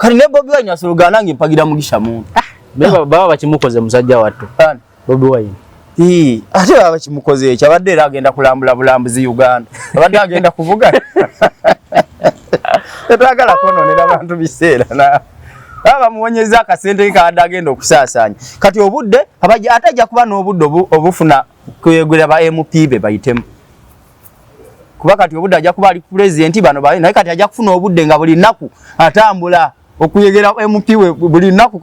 kali ne Bobi Wine asuluga nange mpagira mugisha muntu baba bakimukoze musajja wattu Bobi Wine ate baba bakimukoze ekyo abadde era agenda kulambula bulambuzi Uganda abadde agenda kuvuga twagala kononera abantu biseera na aba muwonyeza akasente kaada agenda okusaasanya kati obudde atajja kuba n'obudde obufuna kwegura ba MP be bayitemu kuba kati obudde ajja kuba ali president bano bayi naye kati ajja kufuna obudde nga buli nnaku atambula okuyegera MP we buli nnaku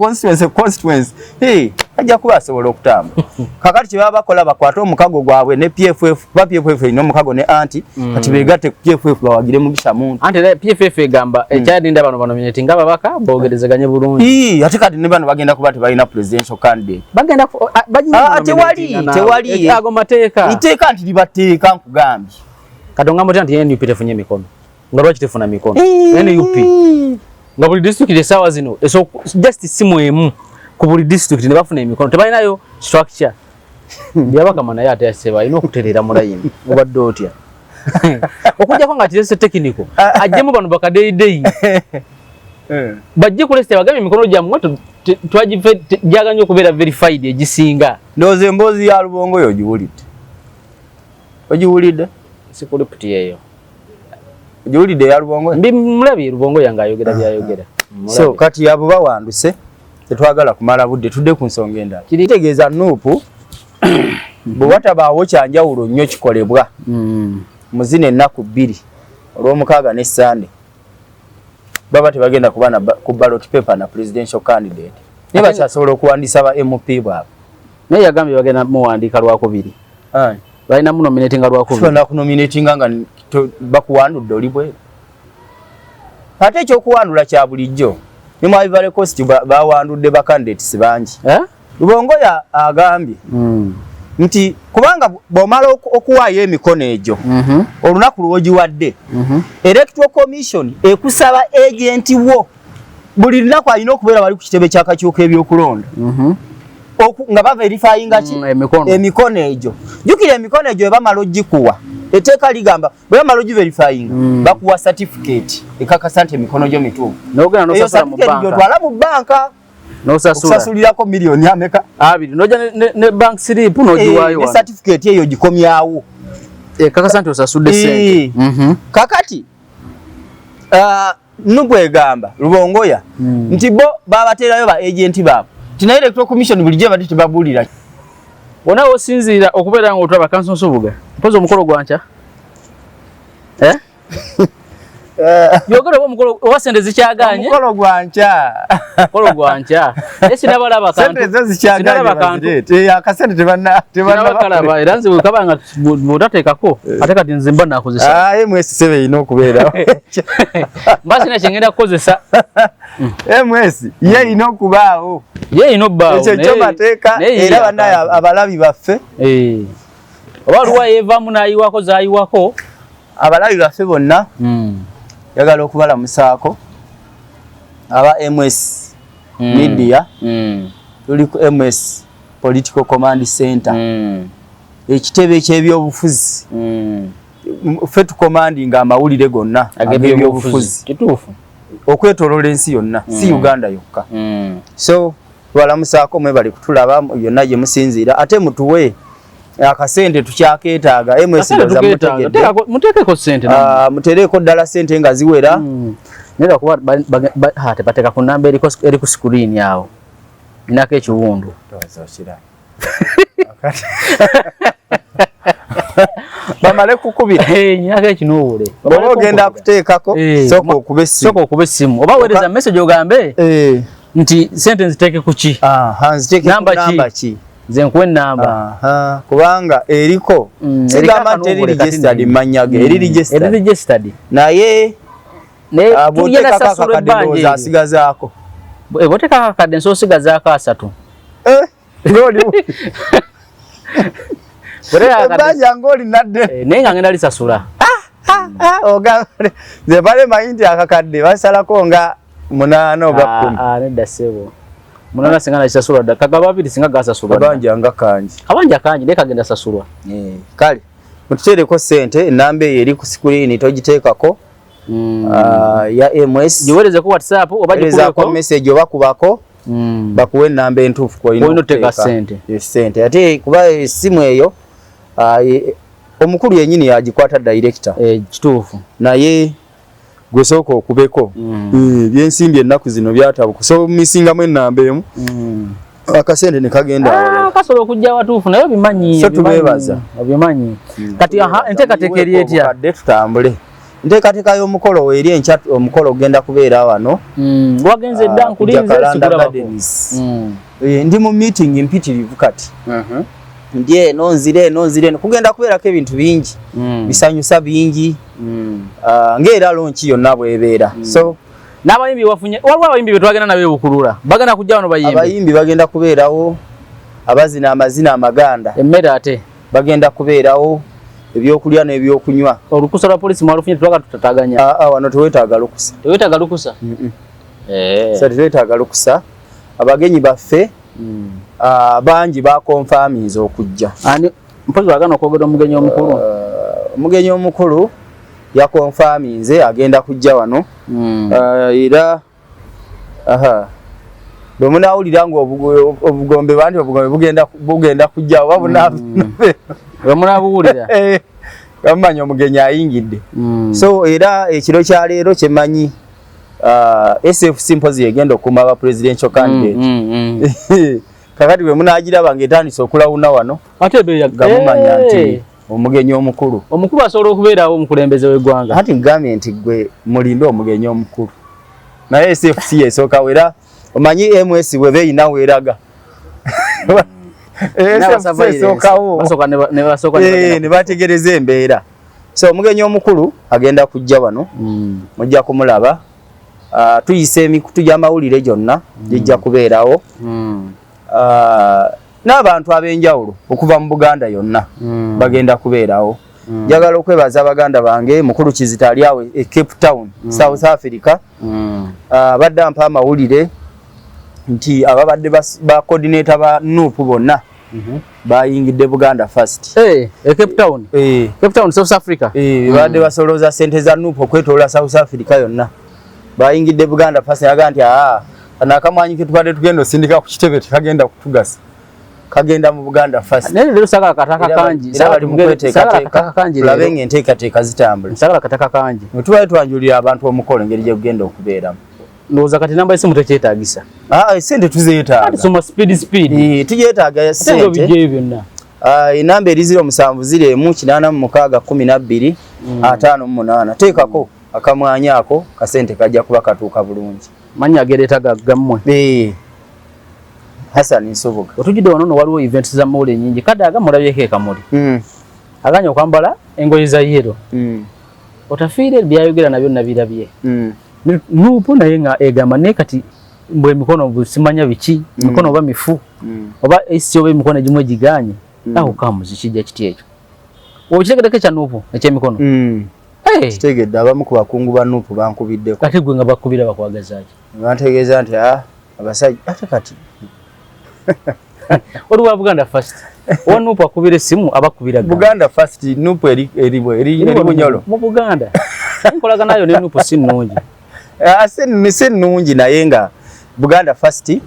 constituency ajja kuba asobola okutambula kakati kye baba bakola bakwata omukago gwabwe ne PFF ba PFF ino omukago ne anti kati begatte PFF bawagire mugisha muntu anti PFF egamba ekyadinda bano nominate nga babaka bogerezeganye bulungi ate kati ne bano bagenda kuba tebalina presidential candidate bagenda tewali ago mateeka iteeka nti libateeka nkugambye katonga mutya nti NUP tefunye mikono nga lwaki tefuna mikono NUP nga buli district esawa zino eso just simu emu ku buli district ne bafuna emikono tebalinayo structure byabaka mana yate yaseba ino okuterera mu line obadde otya okujja kwanga kirese technical ajjemu bano bakadeidei bajje kuleste bagame emikono gya mwato twajife jaganye okubeera verified egisinga ndoze embozi ya Lubongo yo ogiwulidde sikulipti yeyo ogiwulidde ya Lubongo mbi mulabi Lubongo yanga ayogera byayogera so kati abo bawanduse tetwagala kumala budde tudde ku nsonga endala kiritegeeza nuupu bwataba kyanjawulo nnyo kikolebwa muzine ennaku 2 olw'omukaaga ne Sunday baba tebagenda kubana ku ballot paper na presidential candidate ne bakyasobola okuwandiisa ba MP bwabo naye yagambye bagenda muwandiika lwakubiri balina munominating lwakubiri tubana kunominating nga bakuwandudde oli bwe ate ekyokuwandula kya bulijjo ne mu Ivory Coast bawandudde ba candidates bangi Lubongo ya agambye nti kubanga bomala okuwaayo emikono egyo olunaku lwogiwadde electoral commission ekusaba agent wo buli lunaku alina okubeera bali ku kitebe ky'akakiiko ebyokulonda nga baverifyinga emikono egyo jjukira emikono egyo bamala ogikuwa eteeka ligamba bwe bamala ogiverifyinga bakuwa certificate ekakasa nti emikono gyo mituufu eyo certificate gyotwala mu banka okusasulirako miliyoni ameka 2 noja ne bank slip nojiwayo ne certificate eyo gikomyawo kakasa nti osasudde sente kakati nubwe gamba Lubongoya nti bo babaterayo ba agent babo tina electoral commission bulijje bati tebabulira wona osinzira okubeera ngo otwaba kanso nsubuga mpozo omukolo gwancha yogero omukolo owasende zikyaganye omukolo gwancha esi nabalaba kantu sente zikyaganye akasente tebanna kalaba era nze kabanga botateekako ate kati nze mba nakozesa MS7 ino okubeera mbasi na kyengenda kukozesa MS ye ino okubaawo ekyo kyomateeka era bannaye abalabi baffe oba luwa yeevaamu n'ayiwako zaayiwako abalabi baffe bonna yagala okubalamusaako aba MS media tuli ku MS political command center ekitebe eky'ebyobufuzi ffe tukomandinga amawulire gonna ag'ebyobufuzi kituufu okwetoloola ensi yonna si Uganda yokka so balamusaako mwe bali kutulaba yonna gye musinziira ate mutuwe akasente tukyakeetaaga MS ndoza muteekeko sente mutereeko ddala sente nga ziwera nera kuba tebateeka ku namba eri ku screen yawo ninako ekiwundu bamale kukubira ninako ekinoowule oba ogenda kuteekako sooka okuba essimu oba weereza message ogambe nti sente nziteeke ku ki nziteeke ku namba ki nze nkuwe namba kubanga eriko sigamba nti eri registered mmanya ge eri registered naye bw'oteekako akakadde ndowooza asigazaako bw'oteekako akakadde nsobola osigazaako 3 ebbanja ng'olinadde naye nga ngenda lisasula nze bale manyi nti akakadde basalako nga 8 oba 10 nedda ssebo munana singa nakisasula dda kagaba 2 singa gasasulwa kabanja nga kangi kabanja kangi naye kagenda sasulwa kale mututeereko sente enamba eyo eri ku screen togiteekako ya MS jiwereze ku WhatsApp obaje ku message obakubako bakuwe namba entuufu ko ino teka sente sente ate kuba esimu eyo omukulu yenyini yagikwata director kituufu naye gwesooka okubeko byensimbi ennaku zino byatabuka so misingamu ennamba emu akasente ne kagenda kasobola okujja watuufu naye bimanyi so tubeebaza bimanyi kati enteekateeka eri etya kadde tutambule enteekateeka y'omukolo eri enkya omukolo ogenda kubeera wano wagenze dda nkulinze sigulabako ndi mu meeting mpitirivu kati ndi eno nzire kugenda kubeerako ebintu bingi bisanyusa bingi ng'era lonki yonna bw'ebeera so n'abayimbi wafunye waliwo abayimbi be twagenda nabo ebukulula bagenda kujja wano abayimbi bagenda kubeerawo abazina amazina amaganda emmere ate bagenda kubeerawo ebyokulya n'ebyokunywa olukusa lwa polisi mwalufunye twaga tutataganya wano teweetaaga lukusa so teweetaaga lukusa abagenyi baffe bangi bakonfaminze okujja mpozi wagana okwogera omugenyi omukulu omugenyi omukulu yakonfaminze agenda kujja wano era bwe munaawulira nga obugombe banti obugombe bugenda kujja oba munabuwulira bamumanya omugenyi ayingidde so era ekiro kya leero kyemanyi SF Symposium egenda okuuma aba presidential candidate kakati bwe munagiraba ng'etandise okulawuna wano ate gamumanya nti omugenyi omukulu asobola okubeerawo omukulembeze w'eggwanga ati ngambye nti gwe mulinde omugenyi omukulu naye SFC esooka wera omanyi MS bwe beeyina weeraga esookawo ne bategereza embeera so omugenyi omukulu agenda kujja wano mujja kumulaba tuyise emikutu gy'amawulire gyonna gijja kubeerawo n'abantu ab'enjawulo okuva mu Buganda yonna bagenda kubeerawo njagala okwebaza abaganda bange mukulu Kizita ali awo e Cape Town South Africa badde ampa amawulire nti ababadde ba coordinator ba NUP bonna bayingidde Buganda First Cape Town Cape Town South Africa badde basolooza sente za NUP okwetoola South Africa yonna bayingidde Buganda First yaga nti anakamwanyi ke tubadde tugenda osindika ku kitebe tekagenda kutugasa kagenda mu Buganda First naye lero sagala kataka kangi sagala mukweteekateeka labenge enteekateeka zitambula sagala kataka kangi mutubaye twanjulira abantu omukolo engeri gye kugenda okubeeramu ndowooza kati namba esimu tekyetaagisa sente tuzeetaaga soma speed tugyetaaga sente byonna enamba eri 070812 teekako akamwanya ako kasente kajja kuba katuuka bulungi manya agereeta gaggammwe Hassan Nsoboga otujidde wano waliwo events za mawule nyingi kadde agamulabyeko ekamuli aganya okwambala engoye za yero otafiire byayogera nabyo nabirabye nupo naye nga egamba naye kati mbwe emikono busimanya biki mikono oba mifu oba esi oba emikono egimu egiganye aho kamuzi kijja kiti ekyo okitegereko kya nupo ekyemikono kitegedde abamu ku bakungu ba nupo bankubiddeko kati gwe nga bakubira bakwagazaaki bantegeeza nti abasajja ate kati oluwa Buganda First wa nupo akubira esimu abakubira Buganda First nupo eri bunyolo mu Buganda nkolaga nayo ne nupo si nnungi si nnungi naye nga Buganda First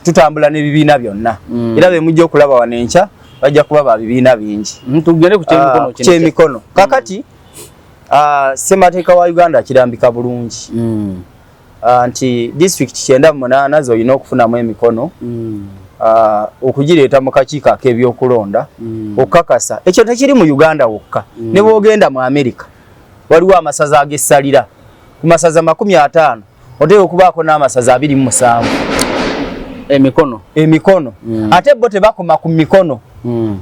tutambula n'ebibiina byonna era be mujja okulaba wano enkya bajja kuba ba bibiina bingi tugende ku kyemikono kakati ssemateeka wa Uganda kirambika bulungi nti district 98 zolina okufunamu emikono okugireeta mu kakiiko ak'ebyokulonda okukakasa ekyo tekiri mu Uganda wokka ne bwogenda mu America waliwo amasaza ag'essalira ku masaza 50 oteeka okubaako n'amasaza 27 emikono ate bo tebakoma ku mikono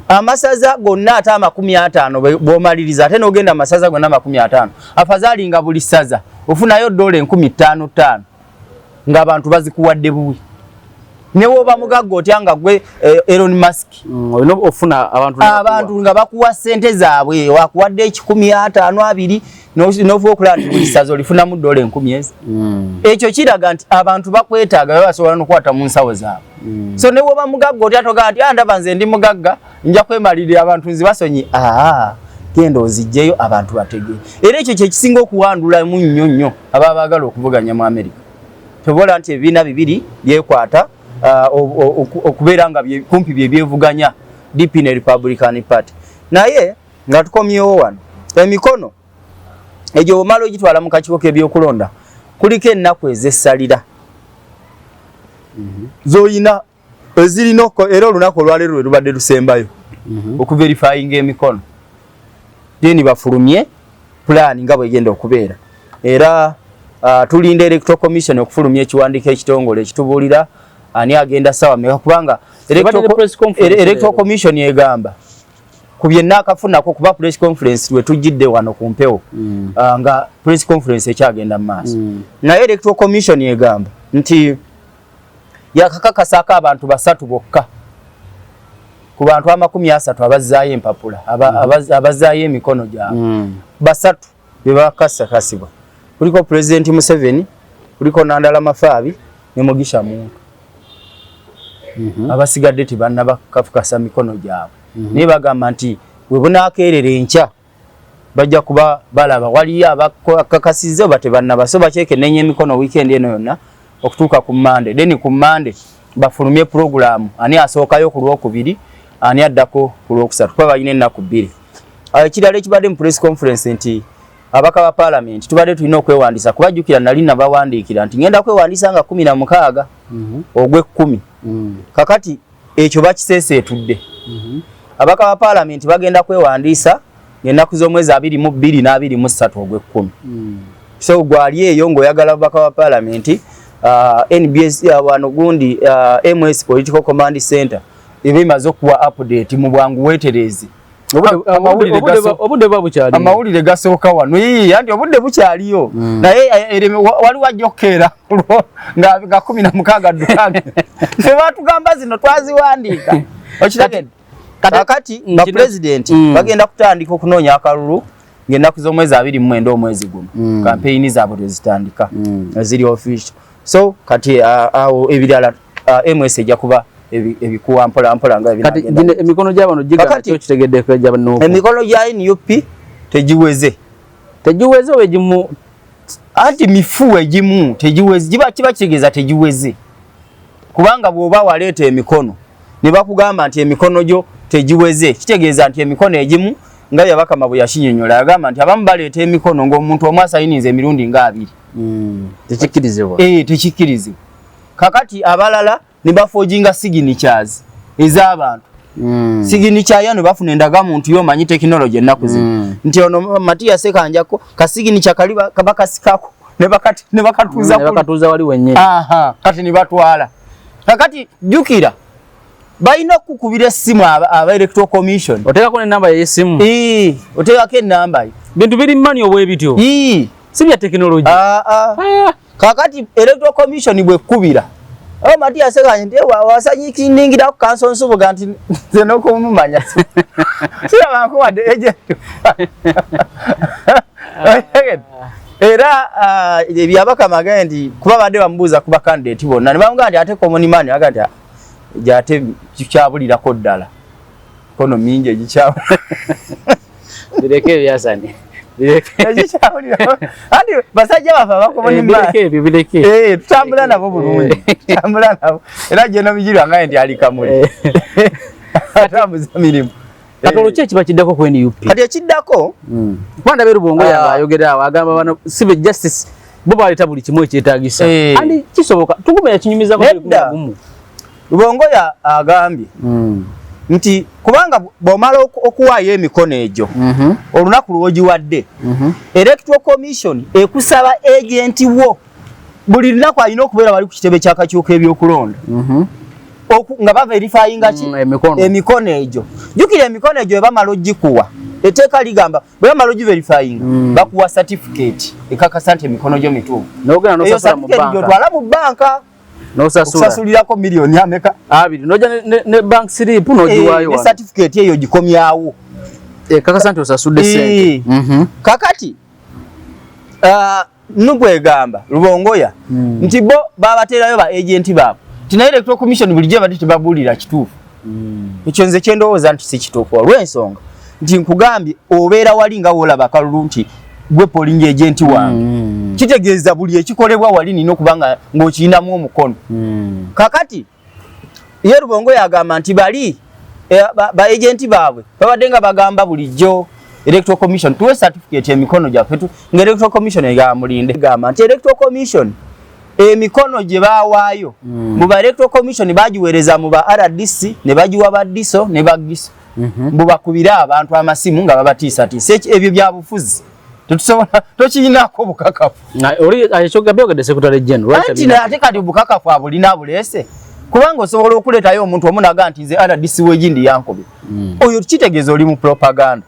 amasaza gonna ate 50 bw'omaliriza ate n'ogenda amasaza gonna 50 afazaali nga buli saza ofunayo $15,000 ng'abantu bazikuwadde buwi ne woba mugagga otya nga gwe Elon Musk olina ofuna abantu nga bakuwa ssente zaabwe wakuwadde 150 n'ofuba okulaba nti buli saza olifunamu $10,000 ekyo kiraga nti abantu bakwetaaga basobola n'okwata mu nsawo zaabwe so ne woba mugagga otya togaa nti ndaba nze ndi mugagga nja kwemalirira abantu nzibasonyi genda ozijjeyo abantu batege era ekyo kye kisinga okuwandula mu nnyo ababagala okuvuganya mu America tobola nti ebiina bibiri byekwata okubeera nga kumpi byevuganya DP ne Republican Party naye nga tukomyewo wano emikono egyo omalo ogitwala mu kakiiko k'ebyokulonda kuliko ennaku ez'essalira zoyina ezirina era olunaku olwaleero lwe lubadde lusembayo okuverifyinga emikono then bafulumye plan nga bwegenda okubeera era tulinda Electoral Commission okufulumya ekiwandiiko ekitongole ekitubuulira ani agenda sawa meka kubanga Electoral Commission egamba ku byenna akafunako kuba press conference lwe tujjidde wano ku mpewo nga press conference ekyagenda mu maaso naye Electoral Commission egamba nti yakakakasako abantu basatu bokka ku bantu 30 abazzaayo empapula abazzaayo emikono gyabwe basatu bebakasakasibwa kuliko President Museveni kuliko Nandala Mafaabi ne Mugisha Muntu abasigadde tibannaba kafukasa mikono gyabwe naye bagamba nti bwe bunaakeerera enkya bajja kuba balaba waliyo abakakasizza oba tebannaba so bakyekenneenya emikono weekend eno yonna okutuuka ku Monday then ku Monday bafulumye program ani asookayo ku Lwokubiri ani addako ku Lwokusatu kuba balina ennaku bbiri ekirala ekibadde mu press conference nti abaka ba parliament tubadde tulina okwewandiisa kubajjukira nali nabawandiikira nti ngenda kwewandiisa nga 16 ogw'ekkumi kakati ekyo bakiseeseetudde abaka ba parliament bagenda kwewandiisa ng'ennaku z'omwezi 22 na 23 ogw'ekkumi so gwali eyo ng'oyagala abaka ba parliament NBS wano gundi MS Political Command Center ebimaze okuwa update mu bwangu weeterezi obudde babukyali amawulire gasooka wano anti obudde bukyaliyo naye wali wajjokera nga 16 dukange fe batugamba zino twaziwandiika okiragedde kakati nga president bagenda kutandika okunoonya akalulu ng'ennaku z'omwezi 29 omwezi guno campaign zaabwe tezitandika ziri official so kati awo ebirala MS ejja kuba ebikuwa mpola nga kati emikono gy'abano gigana kyo kitegedde kwejja no emikono gya NUP tegiweze wegimu anti mifu egimu tegiweze kiba kigeza tegiweze kubanga bw'oba waleeta emikono ne bakugamba nti emikono gyo tegiweze kitegeeza nti emikono egimu nga yabakama bwe yashinyonyola yagamba nti abamu baleeta emikono ng'omuntu omu asayiniza emirundi nga 2 tekikkirizibwa tekikkirizibwa kakati abalala ne bafojinga signatures ez'abantu signature yano bafuna endagamuntu yomanyi technology ennaku zino nti ono Matias Sekanjako ka signature kaliba kabakasikako ne bakatuuza wali wennyini kati ne batwala kakati jukira bayina kukubira essimu aba Electoral Commission oteekako n'ennamba y'essimu oteekako ennamba bintu biri mmani obwebityo si bya technology kakati Electoral Commission bwekubira Matias Sekanjako wasanyikingira ku kanso nsubuga nti nze n'okumumanya sirabako wadde agent era ebyabakama agambye nti kuba badde bamubuuza kuba candidate bonna ne bamugamba nti ate common man agambye nti gyate kikyabulirako ddala kono mingi egikyabula bireke ebyasani andi basajja bafe abakomoni tutambula nabo bulungi tutambula nabo era gye nomijirwanga nti ali kamuli atambuza mirimu katolo ki ekiba kiddako ku NUP kati ekiddako kwanda Berubongo yaba ayogera awo agamba bano civil justice bo baleeta buli kimu ekyetaagisa andi kisoboka tugumya kinyumiza gumu Rubongo ya agambye nti kubanga bomala okuwaayo emikono egyo olunaku lwogiwadde Electoral Commission ekusaba agent wo buli lunaku alina okubeera bali ku kitebe ky'akakiiko ebyokulonda nga baverifyinga ki emikono egyo jukira emikono egyo bamala ogikuwa etteeka ligamba bwe bamala ogiverifyinga bakuwa certificate ekakasa nti emikono gyo mituufu eyo certificate gyotwala mu banka nosasulirako milioni ameka 2 noja ne bank slip nojiwayo ne certificate eyo gikomyawo kakasa nti osasudde sente kakati nubwe gamba Rubongoya nti bo babaterayo ba agent babo tina Electoral Commission bulijje badde tebabulira kituufu ekyo nze kyendowooza nti si kituufu olw'ensonga nti nkugambye obeera wali nga wolaba kalulu nti gwe polling agent wange kitegeeza buli ekikolebwa wali nina okubanga ng'okiyinamu omukono kakati ye Rubongo yagamba nti bali ba agenti baabwe babadde nga bagamba bulijjo Electoral Commission tuwe certificate emikono gyaffe nga Electoral Commission yamulinde gamba nti Electoral Commission emikono gye baawaayo mu ba Electoral Commission bagiweereza mu ba RDC ne bagiwa ba DISO ne ba GISO mbu bakubira abantu amasimu nga babatiisatiisa ebyo bya bufuzi tetusobola tokiyinaako bukakafu oli ayekyogabe ogedde Secretary General ate kati bukakafu abulina buleese kubanga osobola okuleetayo omuntu omunaga nti nze RDC wegindi yankobe oyo kitegeeza oli mu propaganda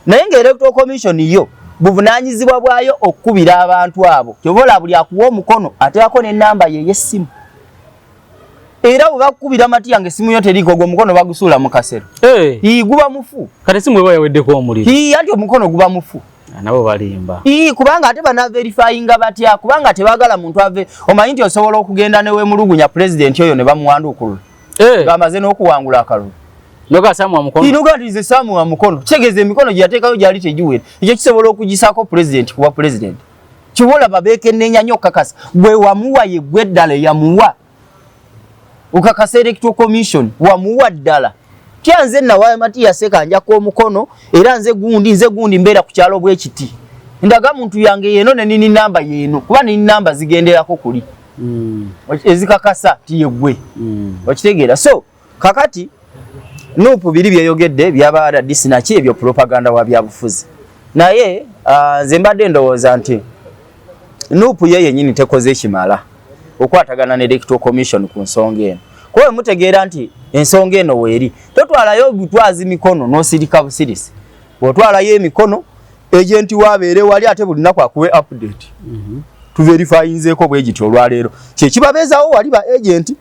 naye nga Electoral Commission yo buvunaanyizibwa bwayo okukubira abantu abo kyobola buli akuwa omukono ateako n'ennamba ye y'essimu era bwe bakukubira mati yange essimu yo teriiko gwe omukono bagusuula mu kasero guba mufu kati essimu eba yaweddeko omuliro anti omukono guba mufu nabo balimba kubanga ate banaverifyinga batya kubanga tebagala muntu ave omanyi nti osobola okugenda newemulugunya president oyo ne bamuwanduukulula ng'amaze n'okuwangula akalulu noga Samuel Mukono inoga ndize Samuel Mukono kitegeeza emikono gye yateekayo gyali tegiwera ekyo kisobola okugisaako president kuba president kibola babeeke n'ennyanya okukakasa gwe wamuwa ye gwe ddala yamuwa okakasa Electoral Commission wamuwa ddala kyanze nawaye Matiya Sekanja omukono era nze gundi mbeera ku kyalo bw'ekiti ndaga muntu yange yeno ne nini namba yeno kuba nini namba zigenderako kuli ezikakasa tiye gwe okitegeera so kakati nupu biri byeyogedde byaba RDC naki ebyo propaganda wa byabufuzi naye nze mbadde ndowooza nti nupu yeye nyini tekoze ekimala okwatagana ne Electoral Commission ku nsonga eno kowe mutegeera nti ensonga eno weeri totwalayo butwazi mikono n'osirika busirisi bw'otwalayo emikono agenti wabeere wali ate buli lunaku akuwe update tuverifyinzeeko bwe giti olwaleero kyekibabeezaawo wali ba agenti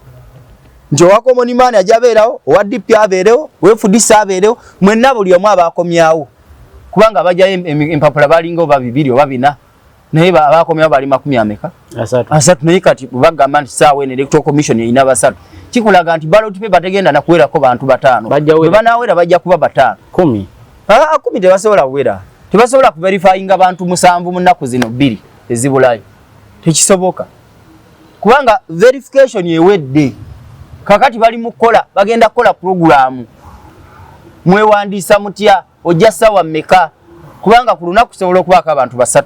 nti owa common man ajabeerawo owa DP abeerewo weFDC abeerewo mwenna buli omu abaakomyawo kubanga bajjayo empapula balinga oba 2 oba 4 naye abaakomyawo bali 30 asatu naye kati bagamba nti saawa eno Electoral Commission erina basatu kikulaga nti ballot paper tegenda nakuweerako bantu 5 bwe banaawera bajja kuba 5 10 tebasobola kuwera tebasobola kuverifyinga bantu 7 mu nnaku zino 2 ezibulayo tekisoboka kubanga verification yewedde kakati bali mukola bagenda kola program mwewandiisa mutya ojja sawa mmeka kubanga ku lunaku kusobola okubaako abantu 3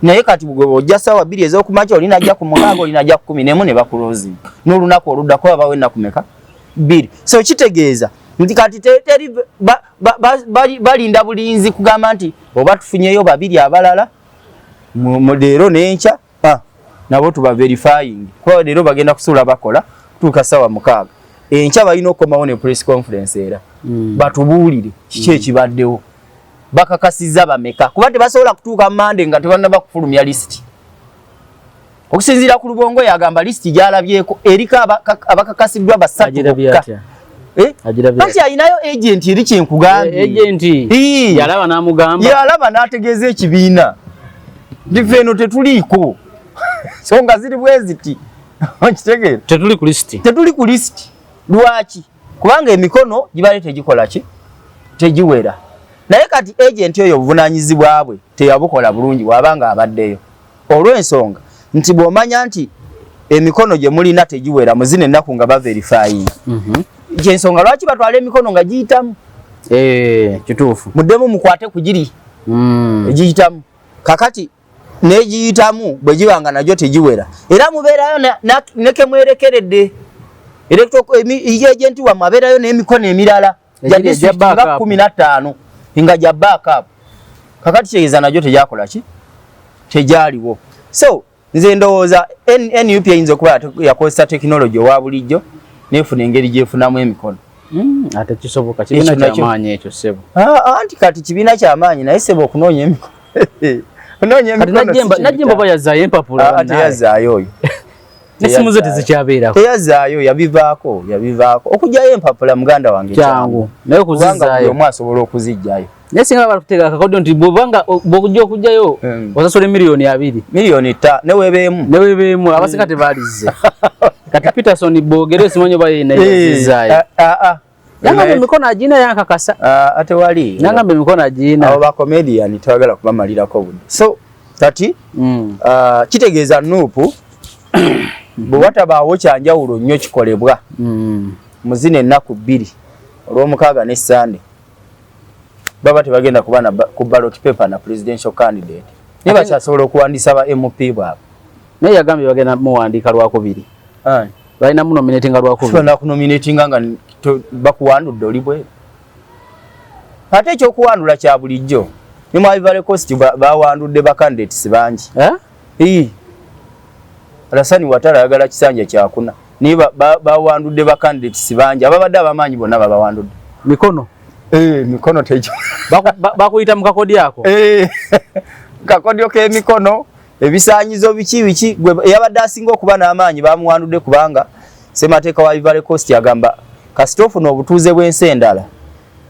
naye kati ojja sawa 2 ez'okumakya olina ajja ku 9 olina ajja ku 11 ne bakulozi n'olunaku oluddako babawo ennaku mmeka 2 so kitegeeza nti kati teri balinda bulinzi kugamba nti oba tufunyeyo 2 abalala mu leero n'enkya nabo tuba verifying kwa leero bagenda kusuula bakola tuuka sawa 6 enkya balina okukomawo ne press conference era batubuulire kiki ekibaddewo bakakasiza bameka kuba tebasobola kutuuka Monday nga tebannaba kufulumya list okusinziira ku Rubongo yagamba list gyalabyeko erika abakakasiddwa 3 kati ayinayo agent eri kyenkugambye agent yalaba n'amugamba yalaba n'ategeeza ekibiina ndifeeno tetuliiko so nga ziri bweziti okitegeera tetuli ku list lwaki kubanga emikono gibale tegikola ki tegiwera naye kati agent oyo obuvunaanyizibwa bwe teyabukola bulungi wabanga abaddeyo olw'ensonga nti bw'omanya nti emikono gye mulina tegiwera muzine ennaku nga baverifying kyensonga lwaki batwala emikono nga giyitamu kituufu muddemu mukwate ku giri egiyitamu kakati negiyitamu bwe gibanga nagyo tegiwera era mubeerayo nekemwerekeredde agent wammwe abeerayo n'emikono emirala nga 15 nga gya backup kakati kyegeeza nagyo tegyakola ki tegyaliwo so nze ndowooza NUP eyinza okuba yakozesa tekinologi owa bulijjo nefuna engeri gyefunamu emikono ate kisoboka kibiina kyamaanyi ekyo ssebo anti kati kibiina kyamaanyi naye ssebo okunoonya emikono najjemba bayazaayo empapula ate yazaayo oyo nesimu ze tezikyabeerako teyazaayo yabivaako okugyayo empapula muganda wange kyangu naye okuzizaayo omu asobola okuzijjayo naye singa bakuteeka akakodyo nti bw'okujja okujjayo osasole $2,000 miliyoni 5 neweebeemu abasika tebaalize kati Peterson boogere simanyi oba yena yazizaayo Yangambe mikono ajina yankakasa. Ate wali. Yangambe mikono ajina. Abo ba comedian twagala kubamalirako budde. So tati kitegeeza Nuupu bwe watabaawo kyanjawulo nnyo kikolebwa muzina ennaku 2 olw'omukaaga ne Sande baba tebagenda kubana ku ballot paper na presidential candidate ne bakyasobola okuwandiisa ba MP bwabo naye yagambye bagenda muwandiika lwakubiri balina munominatinga lwakubiri tubana kunominatinga nga bakuwandudde oli bwe ate ekyokuwandula kya bulijjo ne mu Ivory Coast bawandudde ba candidates bangi Alasani Watara yagala kisanja kyakuna niba bawandudde ba candidates bangi ababadde abamanyi bonna babawandudde mikono mikono tejo bakuyita mu kakodi yako kakodi ke mikono ebisanyizo biki yabadde asinga okuba n'amaanyi bamuwandudde kubanga Ssemateeka wa Ivory Coast yagamba kasitofu n'obutuuze bw'ensi endala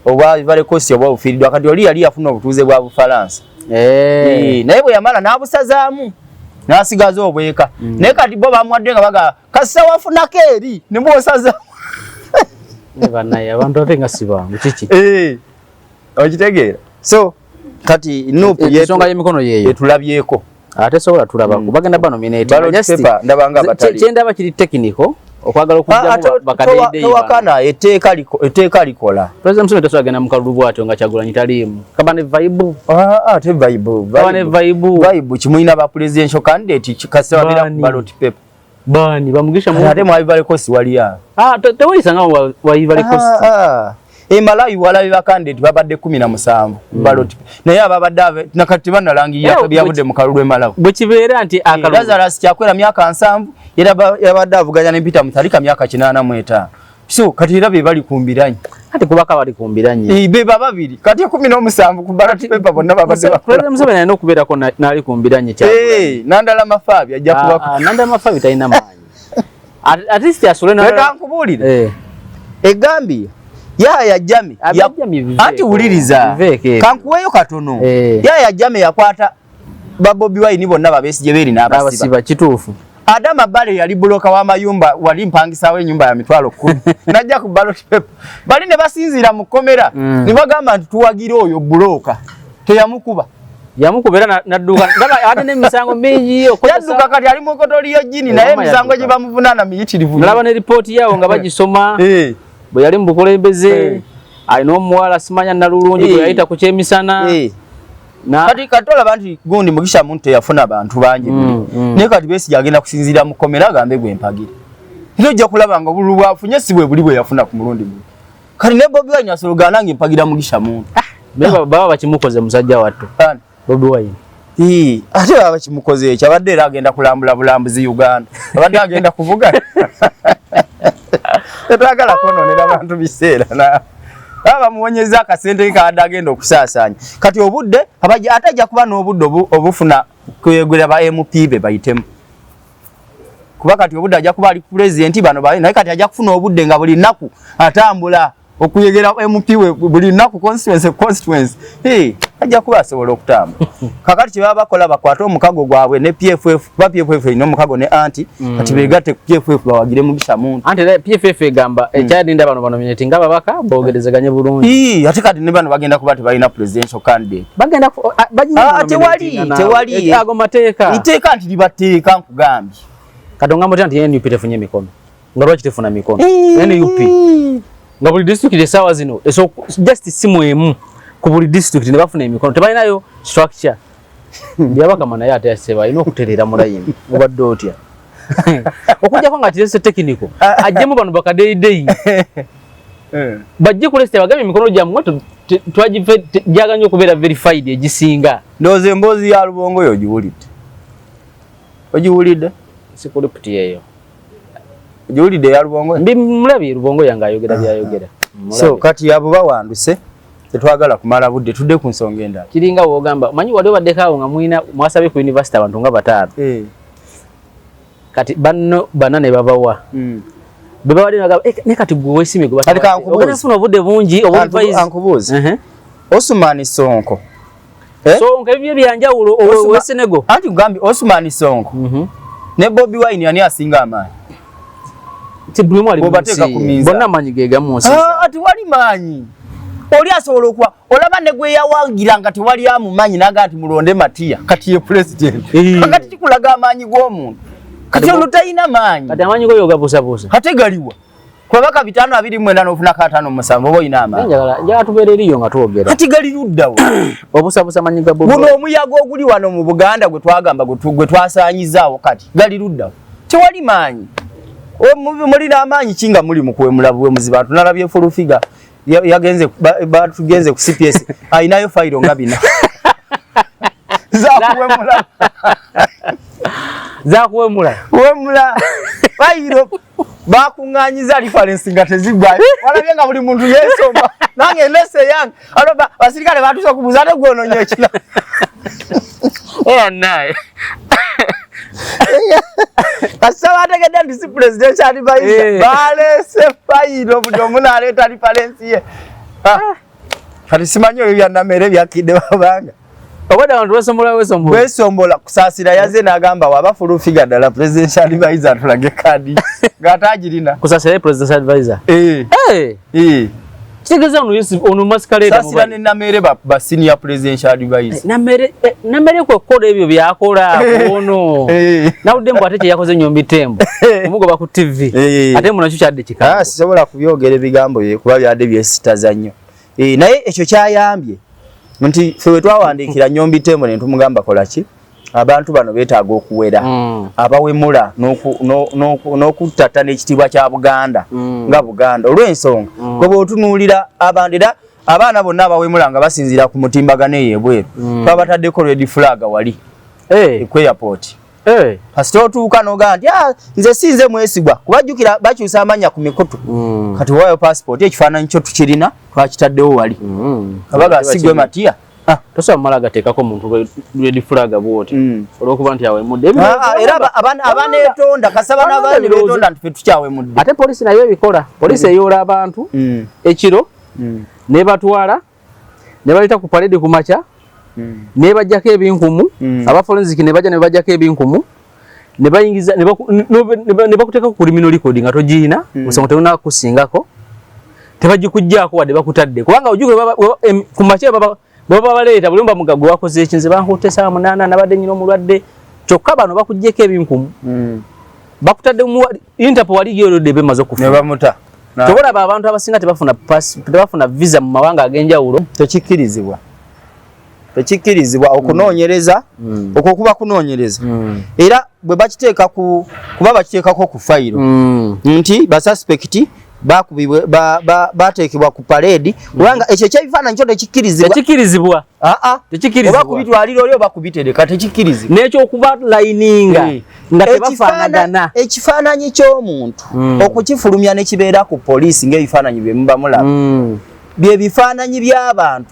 obwa Ivory Coast obwa bufiiriddwa kati oli yali yafuna obutuuze bwa Bufalansa naye bwe yamala n'abusazaamu n'asigaza obweka naye kati bo bamuwadde nga baga kasa wafunako eri ne bw'osaza banaye abantu atenga sibangu kiki okitegeera so kati Nuupu yensonga y'emikono yeeyo yetulabyeko ate sobola tulabako bagenda banominate ndabanga batali kyendaba kiri technical okwagala okujjamu bakadede wakana etteeka likola President Museveni tasobola genda mu kalulu bw'atyo nga Kyagulanyi taliimu kaba ne vibe te vibe kimulina ba presidential candidate kasabira ku ballot paper bani bamugisha mu ate mu Ivory Coast waliya tewayisanga wa Ivory Coast Malawi walabi ba candidate babadde 17 ballot naye ababadde nakati banalangiya byabudde mu kalulu Malawi bwe kibeera nti akalulu Lazarus kyakwera myaka 7 yabadde avuganya ne Peter Mutharika myaka 85 so kati era be bali kumbiranye ate kubaka bali kumbiranye be babiri kati 17 ku ballot paper bonna babadde President Museveni alina okubeerako nali kumbiranye Kyagulanyi Nandala Mafabi ajja kuba Nandala Mafabi talina maanyi at least asole Nandala nkubulire Egambia Yaya Jame anti wuliriza kankuweyo katono Yaya Jame yakwata ba Bobi Wine bonna babesije beri n'abasiba kituufu Adama Bale yali buloka wa mayumba wali mpangisawo ennyumba ya mitwalo 10 najja ku ballot paper bali ne basinzira mu komera ne bagamba nti tuwagira oyo buloka teyamukuba yamukubera nadduka ndaba ate ne misango mingi yadduka kati ali mu kotoli ya jini naye misango gye bamuvunana miyitirivu nalaba ne report yawo nga bagisoma bwe yali mu bukulembeze alina omuwala simanya nalulungi bwe yayita ku kyemisana kati katola bantu gundi Mugisha Muntu yafuna abantu bangi naye kati Besigye agenda kusinzira mu komera agambe gwe mpagire era ojja kulaba nga obululu bwafunye si bwe buli bwe yafuna ku mulundi guno kati ne Bobi Wine asologa nange mpagira Mugisha Muntu baba bakimukoze musajja wattu Bobi Wine ate baba bakimukoze ekyo abadde era agenda kulambula bulambuzi Uganda abadde agenda kuvuga tetwagala kwononera abantu biseera baba muwonyeza akasente kaadde agenda okusaasanya kati obudde atajja kuba n'obudde obufuna kwegwera ba MP be bayitemu kuba kati obudde ajja kuba ali president bano bayi naye kati ajja kufuna obudde nga buli nnaku atambula okuyegera MP we buli nnaku constituency ajja kuba asobola okutambula kakati kye baba bakola bakwata omukago gwabwe ne PFF kuba PFF ino omukago ne anti kati beegatte ku PFF bawagire Mugisha Muntu anti PFF egamba ekyadinda bano banominate nga babaka bogerezeganye bulungi ate kati ne bano bagenda kuba tebalina presidential candidate bagenda tewali ago mateeka iteeka nti libateeka nkugambye katonga mutya nti NUP tefunye mikono nga lwaki tefuna mikono NUP nga buli district esawa zino just simu emu ku buli district ne bafuna emikono tebalinayo structure byabakama naye ate yaseba alina okutereera mu layini obadde otya okujjako nga kirese technical ajjemu bano bakadeyideyi bajje kulesite bagambe emikono gyammwe jaganya okubeera verified egisinga ndowooza emboozi ya Lubongo oyo ogiwulidde sikulipti eyo ogiwulidde ya Lubongo ndi mulabye Lubongo yange ayogera byayogera so kati abo bawanduse tetwagala kumala budde tudde ku nsonga endala kiringa wogamba manyi wali waddekaawo nga mwina mwasabe ku university abantu nga bataano kati banno banane babawa beba wali nagamba ne kati gwe wesimye gwe bagenda kufuna obudde bungi obudde ankubuuze Osman Sonko Sonko ebyo byanjawulo owe Senegal anti ngambi Osman Sonko ne Bobi Wine yani asinga amaanyi tibuli mwali bobateeka ku minza bonna manyi gega munsi ati wali manyi oli asobola okuwa olaba ne gwe yawangira nga tewali amumanyi naga nti mulonde Matiya kati ye president kati kikulaga amanyi g'omuntu kati ono talina manyi kati amanyi go yoga busabusa ate galiwa kwabaka 5:29 n'ofuna ka 5:7 oba oyina amanyi njagala tubeere eriyo nga twogera kati gali luddawo obusabusa manyi ga bobo guno omuyaga oguli wano mu Buganda gwe twagamba gwe twasaanyizaawo kati gali luddawo tewali manyi mulina amaanyi kinga muli mu kuwemula buwemuzi bantu nalabye fulufiga yagenze batugenze ku CPS ayinayo fayiro nga bina za kuwemula fayiro bakunganyiza reference nga tezigwayo walabye nga buli muntu yesomba nange lese yange aloba basirikale batuso kubuza ne gwono nyekina naye kasaba tegedde ndi presidential advisor balese fayiro budomu naleta reference ye kati simanyi oyo byanamere byakidde babanga obada abantu wesombola kusasira yaze nagamba wabafulu figure dala presidential advisor tulage kadi ngatajirina kusasira presidential advisor kitegeza ono maskaleda sasira ne namere ba senior presidential advisor namere ko kodo ebyo byakola ono nawudde mbo ateche yakoze nyombi tembo omugoba ku TV ate muno kyadde kikaba sisobola kubyogera ebigambo bye kuba byadde byesitaza nnyo naye ekyo kyayambye nti fewe twawandikira nyombi tembo ne tumugamba kola ki abantu bano betaaga okuwera abawemula n'okutata n'ekitibwa kya Buganda nga Buganda olw'ensonga gwe otunuulira abandira abaana bonna abawemula nga basinzira ku mutimbagano eyebweru twabataddeko red flag wali ku airport kasita otuuka nogaa nti nze sinze mwesigwa kubajjukira bakyusa amanya ku mikutu kati wayo passport ekifaananyi kyo tukirina twakitaddewo wali kabaga sigwe Matiya tosa malaga tekako muntu red flag bwote olwokuba nti yawe mudde era abana etonda kasaba n'abaana betonda nti tukyawe mudde ate polisi nayo ebikola polisi eyola abantu ekiro ne batwala ne baleta ku parade ku macha ne bajjako ebinkumu aba forensic ne bajja ne bajjako ebinkumu ne bayingiza ne bakuteka ku criminal record nga tojiina usanga tuna kusingako tebajikujjako wadde bakutadde kubanga ojuke ku macha baba baleta bulumba mugago wakoze ekinze bankotesa 8 nabadde nyino mulwadde kyokka bano bakujjeko ebinkumu bakutadde mu Interpol wali yolode bemaze kufa ne bamuta tobola abantu abasinga tebafuna visa mu mawanga agenjawulo tekikirizibwa okunoonyereza okukuba kunoonyereza era bwe bakiteeka kuba bakiteekako ku fayiro nti ba suspect bakubibwe bateekebwa ku parade kubanga ekyo kyebifaananyi kyo tekikirizibwa oba kubitwalira oli oba kubitereka tekikirizibwa n'ekyokuba lininga nga tebafaanagana ekifaananyi ky'omuntu okukifulumya ne kibeera ku poliisi ng'ebifaananyi bye muba mulaba bye bifaananyi by'abantu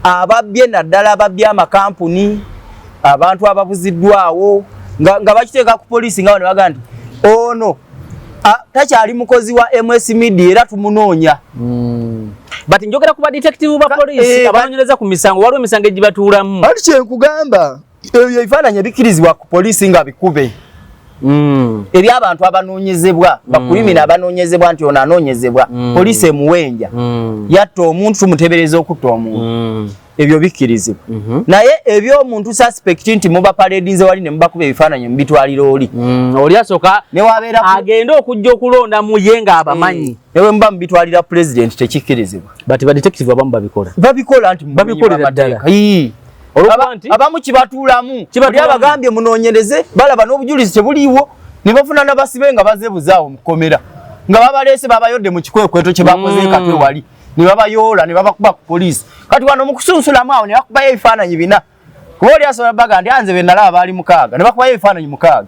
ababbye naddala ababbye amakampuni abantu ababuziddwawo nga bakiteeka ku poliisi nga bano bagaa nti ono takyali mukozi wa MS Media era tumunoonya bati njogera kuba detective ba police abanonyereza ku misango waliwo emisango egibatuulamu ati kyenkugamba ebyo ebifaananyi ebikirizibwa ku poliisi nga bikube eri abantu abanoonyezebwa bakulimina abanoonyezebwa nti ono anoonyezebwa poliisi emuwenja yatta omuntu tumutebereza okutta omuntu ebyo bikirizibwa naye eby'omuntu suspect nti muba paradinze wali ne mubakuba ebifaananyi mubitwalira oli asooka agenda okujja okulonda mu ye nga abamanyi newe muba mubitwalira president tekikirizibwa bati badetective abamu babikola nti babikolera ddala abamu kibatuulamu oli abagambye munoonyereze balaba n'obujulizi tebuliiwo ne bafuna n'abasibe nga bazebuzaawo mukomera nga babaleese babayodde mu kikwekweto kye bakoze katwe wali ne babayoola ne babakuba ku poliisi kati wano mu kusunsulamu awo ne bakubayo ebifaananyi 4 kuba oli asobola baga nti anze be nalaba baali 6 ne bakubayo ebifaananyi 6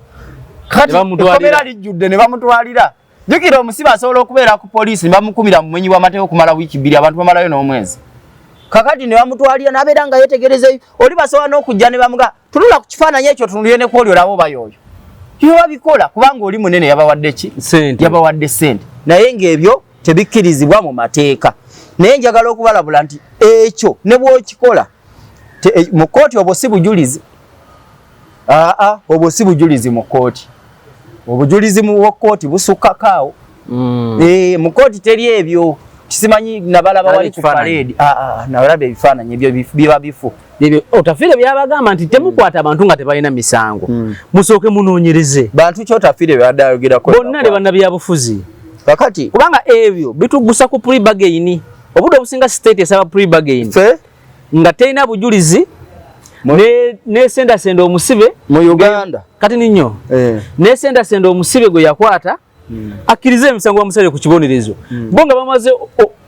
kati ekomera lijjudde ne bamutwalira jjukira omusibe asobola okubeera ku poliisi ne bamukumira mu mwenyi w'amateeka okumala wiiki 2 abantu bamalayo n'omwezi kakati ne bamutwalira n'abeera nga yetegereza oli basobola n'okujja ne bamuga tunula ku kifaananyi ekyo tunulire ne kwoli olaba obayooyo kyo babikola kubanga oli munene yabawadde ki yabawadde ssente naye ng'ebyo tebikkirizibwa mu mateeka naye njagala okubalabula nti ekyo ne bw'okikola mu kkooti obwo si bujulizi obwo si bujulizi mu kkooti obujulizi mu kkooti busukkakaawo mu kooti teri ebyo kisimanyi nabalaba wali ku parade nalaba ebifaananyi ebyo biba bifu Otafiire byabagamba nti temukwata abantu nga tebalina misango musooke munoonyereze bantu kyotafiire byadayogerako bonna ne bannabyabufuzi kakati kubanga ebyo bitugusa ku pre-bargain obudde obusinga state esaba pre-bargain nga terina bujulizi ne senda omusibe mu Uganda kati ninyo ne senda omusibe gwe yakwata akkirize emisango bamusale ku kibonerezo bo nga bamaze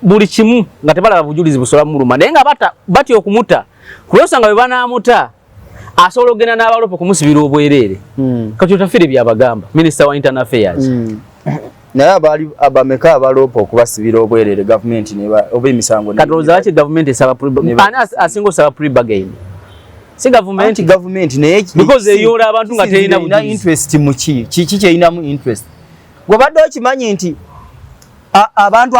buli kimu nga tebalaba bujulizi busola mu luma naye nga bati okumuta kulosanga bwe banaamuta asobola okugenda n'abalopo kumusibira obwereere kati Otafiire byabagamba Minister wa Internal Affairs naye abameka abalopo okubasibira obwereere gavumenti oba emisango kati olowooza gavumenti esaba ani asinga osaba pre-bargain si gavumenti naye because eyoola abantu nga terina interest mu kiki kyerinamu interest gwe badde okimanyi nti abantu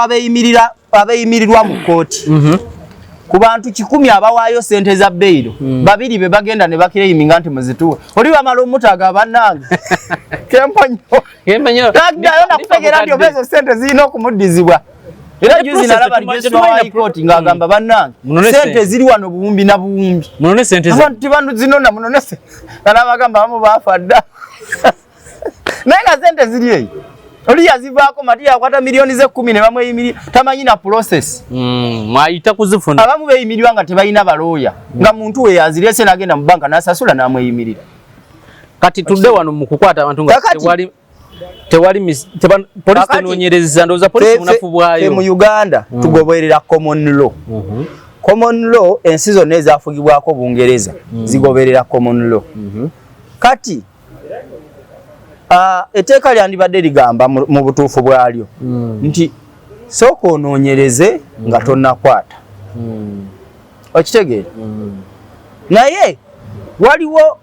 abeyimirirwa mu kooti ku bantu 100 abawaayo sente za beyiro 2 be bagenda ne bakireyiminga nti muzituwe oli bamala omutaga bannange kemponyo tagdayo nakutegera nti obezo sente zirina okumuddizibwa era juzi nalaba lijeswa wa kooti ng'agamba bannange sente ziri wano buwumbi na buwumbi munone sente abantu tibanu zinona munone sente nalabagamba bamu bafa dda naye nga sente ziri eyo oli yazivaako mati yakwata milioni ze 10 ne bamweyimiri tamanyi na process mwayita kuzifuna abamu beyimirirwa nga tebalina balooya nga muntu we yazirese nagenda mu banka nasasula namweyimirira kati tudde wano mu kukwata abantu nga tewali polisi tenoonyereza ndowooza polisi munafu bwayo mu Uganda tugoberera common law common law ensi zonna ezafugibwako Bungereza zigoberera common law kati etteeka lyandibadde ligamba mu butuufu bwalyo nti sooka onoonyereze nga tonnakwata okitegeera naye waliwo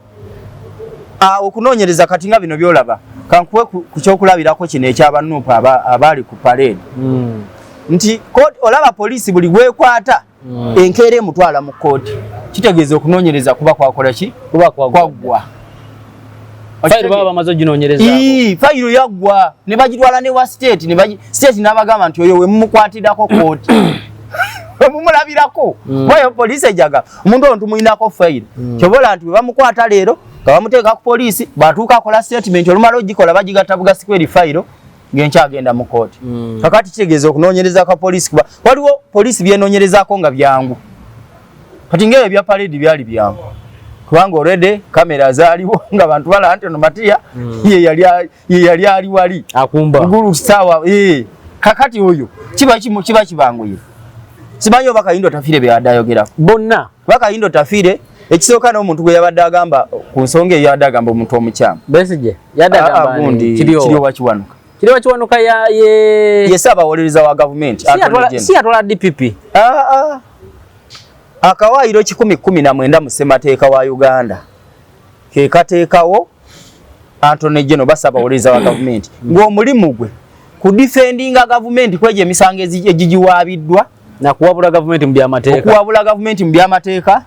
okunoonyereza kati nga bino byolaba kankuwe ku kyokulabirako kino ekyabanuupu abaali ku parade nti olaba poliisi buli gwekwata enkeera emutwala mu kooti kitegeeza okunoonyereza kuba kwakola ki kuba kwaggwa fayiro baba bamaze oginoonyereza fayiro yaggwa ne bagitwala ne wa state state n'abagamba nti oyo we mumukwatirako kooti mumulabirako wayo poliisi ejaga omuntu ono tumulinako fayiro kyobola nti bwe bamukwata leero nga bamuteeka ku poliisi batuuka akola statement olumala ogikola bagigatta bugasiko eri fayiro ng'enkyagenda mu kooti kakati kitegeeza okunoonyereza kwa poliisi kuba waliwo poliisi byenoonyerezaako nga byangu kati ng'ebyo bya parade byali byangu kubanga already kamera zaaliwo nga abantu balaba nti ono Matiya ye yali ali wali akumba gulu sawa kakati oyo kiba kibanguyira simanyi oba Kayindo Otafiire byadayogerako bonna Kayindo Otafiire ekisooka n'omuntu gwe yabadde agamba ku nsonga eyo yabadde agamba omuntu omukyamu Besigye yadde agamba kiriwa kiwanuka ye Ssaabawolereza wa gavumenti si yatwala DPP akawaayiro 1019 mu ssemateeka wa Uganda ke kateekawo Anthony General Ssaabawolereza wa gavumenti ng'omulimu gwe ku defendinga gavumenti kweje emisango egigiwaabiddwa na kuwabula gavumenti mu byamateeka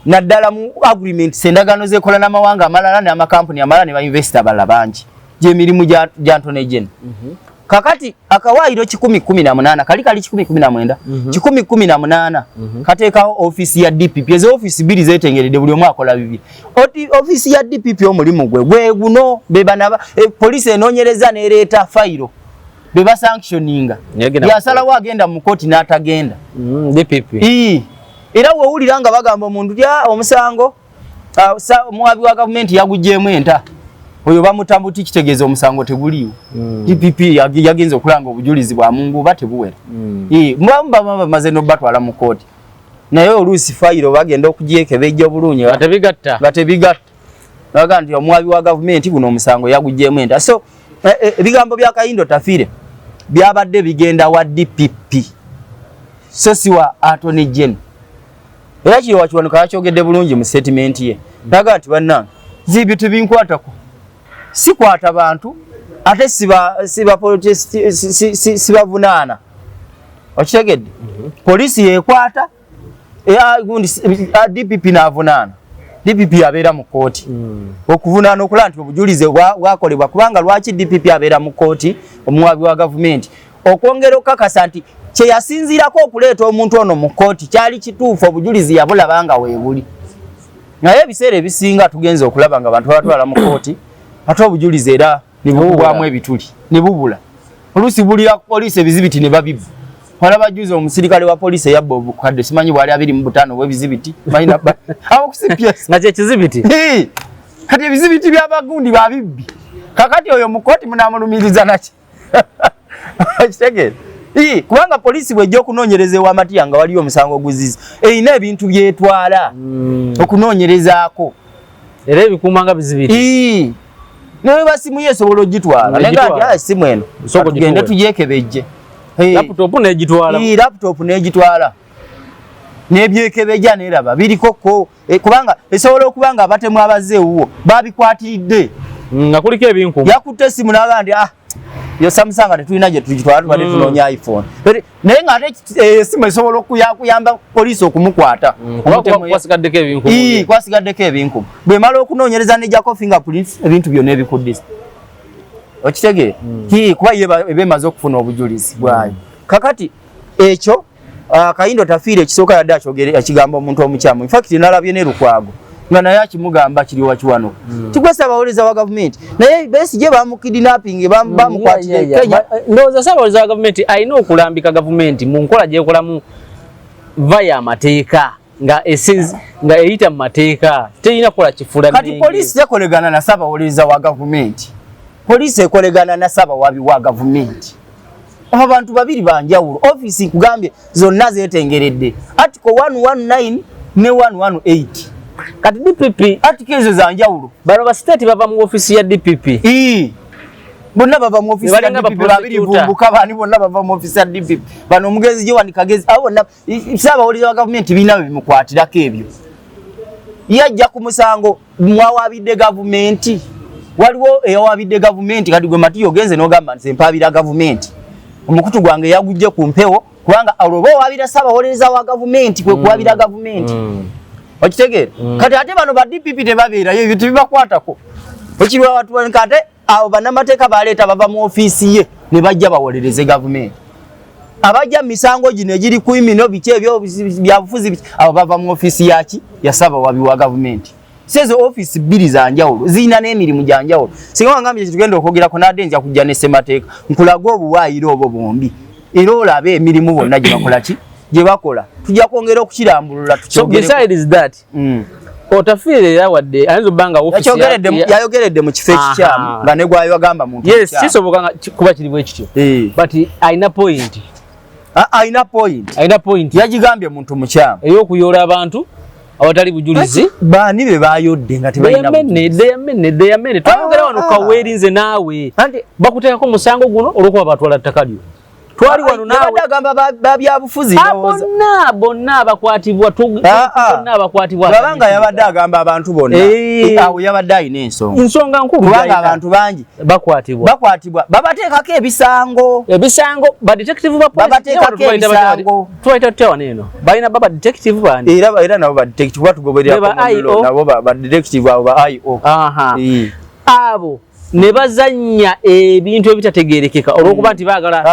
naddala mu agreement sendagano zekola n'amawanga amalala n'amakampuni amalala ne bainvestor abalala bangi gy'emirimu gya Anthony General kakati akawaayiro 1018 kali 1019 1018 kateekawo office ya DPP ezo office biri zetengeredde buli omu akola bibiri office ya DPP omulimu gwe guno bebanaba police enoonyereza nereeta fayiro beba sanctioninga yasalawo agenda mu kooti n'atagenda DPP era wewulira nga bagamba omuntu tya omusango omuwabi wa gavumenti yagugyemu enta oyo bamutambuti kitegeeza omusango teguliwo DPP yagenze okulanga obujulizi bwa mungu oba tebuwera mbamba bamaze n'obatwala mu kooti naye oluusi fayiro bagenda okugyekebejja obulungi batebigatta baga nti omuwabi wa gavumenti guno omusango yagugyemu enta so ebigambo bya Kayindo Otafiire byabadde bigenda wa DPP so siwa Anthony General era kiri wakiwanuka yakyogedde bulungi mu statement ye naga nti bannange zibyo tebinkwatako sikwata bantu ate sibavunaana okitegedde poliisi yekwata gundi DPP n'avunaana DPP abeera mu kooti okuvunaana okulaba nti obujulize bwakolebwa kubanga lwaki DPP abeera mu kooti omuwabi wa gavumenti okwongera okukakasa nti kye yasinziirako okuleeta omuntu ono mu kooti kyali kituufu obujulizi yabulabanga weebuli naye ebiseera ebisinga tugenze okulaba nga abantu babatwala mu kooti ate obujulizi era ne bubulwamu ebituli ne bubula oluusi bulira poliisi ebizibiti ne babibba walaba juzi omusirikale wa poliisi eyabba obukadde simanyi bwali 25 bw'ebizibiti balina abakusipya nga kye kizibiti kati ebizibiti by'abagundi babibbi kakati oyo mu kooti munaamulumiriza naki kitegeera kubanga poliisi bw'ejja okunoonyereza ew'amatiya nga waliyo omusango oguziza erina ebintu byetwala okunoonyerezaako era ebikuumanga bizibiti naye basimu ye esobola ogitwala naye simu eno tugende tugyekebejje laptop n'egitwala laptop n'egitwala n'ebyekebejja n'eraba biriko kubanga esobola okuba nga abatemu abazzeewuwo babikwatiridde nga kuliko ebinkumu yakutte essimu n'agamba nti yo Samsung tetulina gye tugitwala tubadde tunoonya iPhone naye ng'ate essimu esobola okuyamba poliisi okumukwata kwasigaddeko ebinkumu kwasigaddeko ebinkumu bw'emala okunoonyereza n'ejjako fingerprints ebintu byonna ebikuddisa okitegeera kuba eba emaze okufuna obujulizi bwayo kakati ekyo Kayindo tafiire ekisooka yadde akigamba omuntu omukyamu infact nalabye ne Lukwago nga naye akimugamba kiri wakiwano kigwesa abawoleza wa gavumenti naye Besigye bamukidnapping bamukwatira Kenya ndowooza sabawoleza wa gavumenti alina okulambika gavumenti mu nkola gyekolamu via amateeka nga eyita mu mateeka terina kukola kifula kati poliisi tekolegana na sabawoleza wa gavumenti poliisi ekolegana na sabawabi wa gavumenti abantu babiri banjawulo office nkugambye zonna zetengeredde article 119 ne 118 kati DPP article ezo zanjawulo bano ba state bava mu office ya DPP bonna bava mu office ya DPP babiri vumbuka bani bonna bava mu office ya DPP bano omugezi gye wanikagezi abonna sabawoleza wa gavumenti binawe bimukwatirako ebyo yajja ku musango mwawabidde gavumenti waliwo eyawabidde gavumenti kati gwe Matiyo ogenze n'ogamba nti mpabira gavumenti omukutu gwange yagujje ku mpewo kubanga aloba owabira sabawoleza wa gavumenti kwe kuwabira gavumenti okitegeera kati ate bano ba DPP tebabeerayo ebyo tebibakwatako okirwa watu kate abo bannamateeka baleeta bava mu ofiisi ye ne bajja bawolereze gavumenti abajja misango gino egiri ku imino biki ebyo byabufuzi abo bava mu ofiisi yaki yasaba wabi wa gavumenti sezo office bbiri za njawulo zina n'emirimu gya njawulo singa wangambye tugenda okwogerako nadde nja kujja ne Ssemateeka nkulaga obuwaayiro obwo bombi era olabe emirimu bonna gye bakola ki gye bakola tujja kwongera okukirambulula tukyogere so besides that otafiire era wadde ayinza obbanga office yayogeredde mu kifo ekikyamu nga ne gwayo agamba muntu yes kisoboka kuba kiri bwe kityo but ayina point yagigambye muntu mukyamu ey'okuyoola abantu awatali bujulizi bani be bayodde nga tebalina deyamene twayogera wano kaweerinze naawe bakuteekako musango guno olwokuba batwala ttaka lyo twali wano naawe agamba babyabufuzi bonna abakwatibwa babanga yabadde agamba abantu bonna awo yabadde alina ensonga nkulu kubanga abantu bangi bakwatibwa babateekako ebisango badetective babateekako ebisango twaita tutya wano eno balina baba detective bandi era nabo badetective batugobererako nabo badetective abo ba IO abo ne bazanya ebintu ebitategerekeka olwokuba nti baagala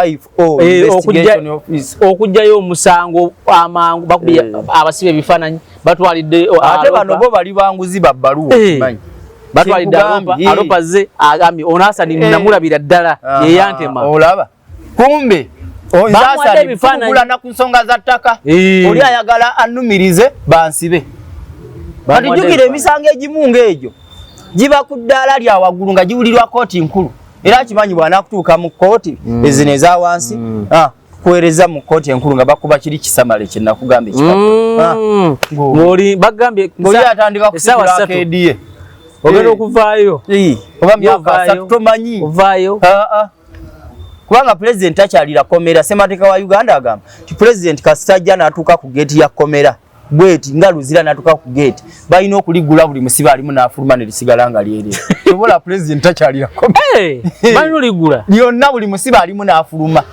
okujjayo omusango amangu bakubye abasibe ebifaananyi batwalidde ate bano bo bali banguzi babbaluwa kimanyi batwalidde alopaze agambye onasani namulabira ddala yeyantema olaba kumbe onasani tukugula na ku nsonga za ttaka oli ayagala annumirize bansibe kati jjukira emisango egimu ng'egyo jiba ku ddaala lya waggulu nga giwulirwa kooti nkulu era kimanyi bw'anaakutuuka mu kooti ezino eza wansi kuweereza mu kooti enkulu nga bakuba kiri kisamale kye nakugamba ng'oli bagambye ng'oli atandika kusitula akeediye ogenda okuvaayo oba myaka 3 tomanyi ovaayo kubanga pulezidenti takyalira komera Ssemateeka wa Uganda agamba ti pulezidenti kasita n'atuuka ku geeti ya komera bweti nga luzira natuka ku gate balina okuligula buli musiba alimu n'afuluma ne lisigala nga lyerera tobola president takyalira bali ligula lyonna buli musiba alimu n'afuluma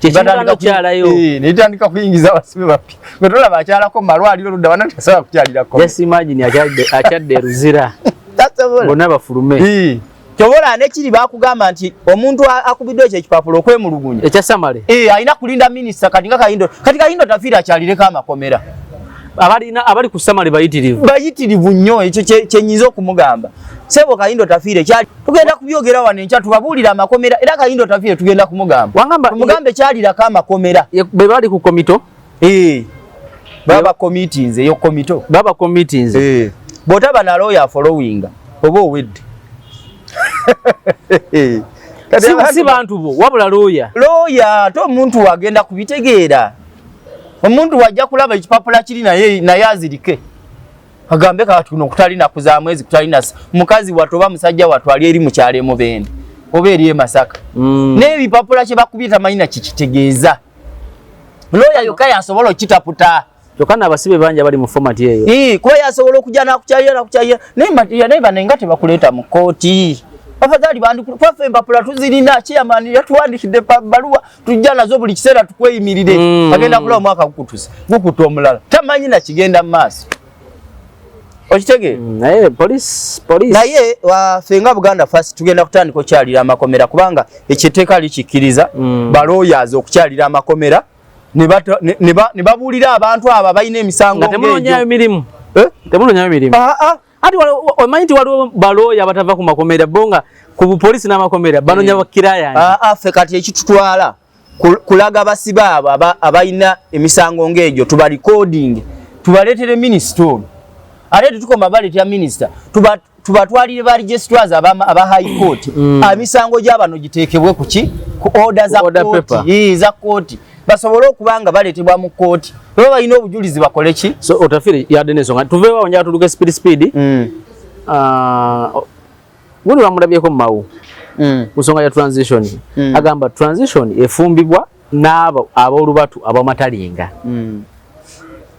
Chechingano kyalayo. Nitandika kuyingiza abasibe bapya. Gwetola bakyalako malwaliro ludda bana tasaba kukyalirako. Just imagine akyadde Ruzira. Tasobola. Bonna bafurume. Kyobola nekiri bakugamba nti omuntu akubiddwa ekyo ekipapulo okwemulugunya. Ekyasamale. Alina kulinda minisita kati nga Kayindo. Kati Kayindo tafiira akyalireko amakomera. Abali ku Samale bayitirivu. Bayitirivu nnyo ekyo kyenyiza okumugamba. Sebo Kayindo tafiire kyali. Tugenda kubyogera wano enkya tubabuulira amakomera era Kayindo tafiire tugenda kumugamba. Tumugambe kyalirako amakomera. Be bali ku komito. Baba committees eyo komito. Baba committees. Botaba na lawyer following. Obo wedde. Si bantu bo wabula lawyer. Lawyer to omuntu agenda kubitegeera. Omuntu wajja kulaba ekipapula kiri naye azirike. Agambe kati kuno kutalina kuza mwezi kutalina mukazi watoba musajja watwali eri mu kyale mu bende. Oba eri Masaka. N'ebipapula kye bakubita manyina kikitegeeza. Lawyer yokaya asobola okitaputa. Yokana abasibe banja bali mu format eyo. Kuba yasobola okujja nakukyalira naye banenga tebakuleeta mu kooti. Afadhali bandu kwafe empapula tuzirina chairman yatuwandikidde baluwa tujja nazo buli kiseera tukweyimirire agenda kula omwaka gukutusa gukutu omulala tamanyi na kigenda maaso okitege naye police naye wafenga Buganda First tugenda kutandika okyalira amakomera kubanga ekiteeka likikiriza baloyaza okukyalira amakomera ne babuulira abantu abo balina emisango temunonyayo mirimu temunonyayo mirimu ati omanyi waliwo baloya batava ku makomera bonga ku police n'amakomera banonya bakiraya ffe kati ekitutwala kulaga basiba abo abalina emisango ng'egyo tuba recording tubaleetere minister ate tukoma baleetera minister tubatwalire ba registrars aba high court emisango gy'abano giteekebwe ku order za court za court basobole okubanga baleetebwa mu court baba balina obujulizi bakole ki so otafiri yadde n'ensonga tuveewo njala tuluke speed guno bamulabyeko mu mawu ku nsonga ya transition agamba transition efumbibwa n'abo ab'olubatu abamatalinga